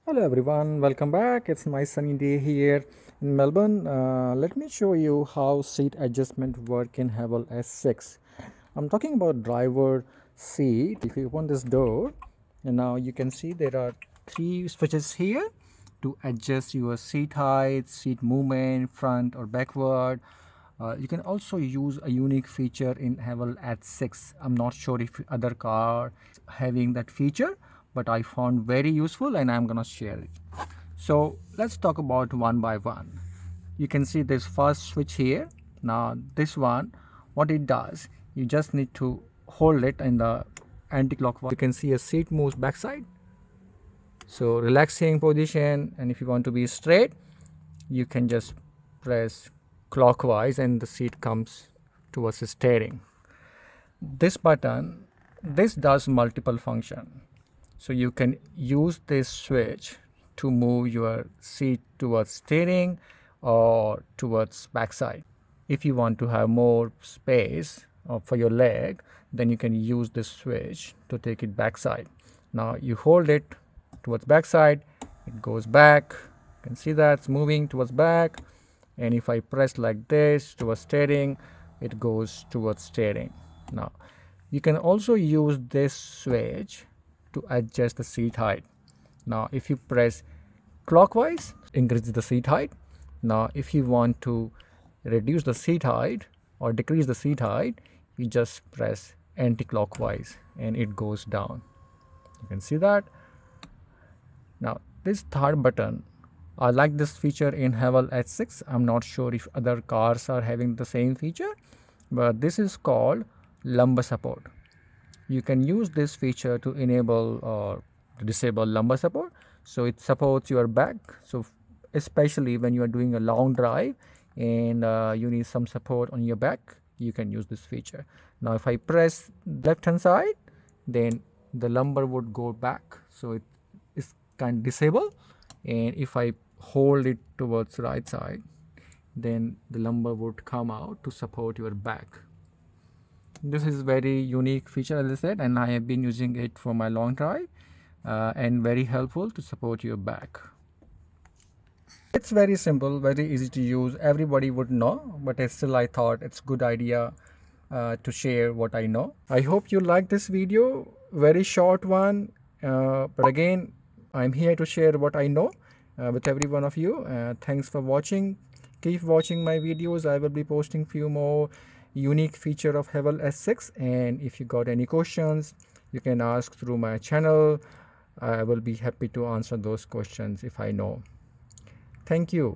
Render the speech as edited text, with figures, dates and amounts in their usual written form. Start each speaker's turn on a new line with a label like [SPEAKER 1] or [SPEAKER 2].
[SPEAKER 1] Hello everyone, welcome back. It's a nice sunny day here in Melbourne. Let me show you how seat adjustment work in Haval S6. I'm talking about driver seat. If you open this door, and now you can see there are three switches here to adjust your seat height, seat movement, front or backward. You can also use a unique feature in Haval H6. I'm not sure if other car having that feature, but I found very useful and I'm gonna share it. So let's talk about one by one. You can see this first switch here. Now this one, what it does, you just need to hold it in the anti-clockwise. You can see a seat moves backside. So relaxing position, and if you want to be straight, you can just press clockwise and the seat comes towards the steering. This button, this does multiple function. So you can use this switch to move your seat towards steering or towards backside. If you want to have more space for your leg, then you can use this switch to take it backside. Now you hold it towards backside, it goes back. You can see that it's moving towards back. And if I press like this towards steering, it goes towards steering. Now you can also use this switch to adjust the seat height. Now if you press clockwise, increase the seat height. Now if you want to reduce the seat height or decrease the seat height, you just press anti-clockwise and it goes down. You can see that. Now this third button, I like this feature in Haval H6. I'm not sure if other cars are having the same feature, but this is called lumbar support. You can use this feature to enable or disable lumbar support. So it supports your back. So especially when you are doing a long drive and you need some support on your back, you can use this feature. Now if I press left hand side, then the lumbar would go back. So it is kind of disable. And if I hold it towards right side, then the lumbar would come out to support your back. This is very unique feature, as I said, and I have been using it for my long drive and very helpful to support your back. It's very simple, very easy to use. Everybody would know, but still I thought it's a good idea to share what I know. I hope you like this video, very short one, but again, I'm here to share what I know with every one of you. Thanks for watching. Keep watching my videos. I will be posting few more unique feature of Haval S6, and if you got any questions, you can ask through my channel. I will be happy to answer those questions if I know. Thank you.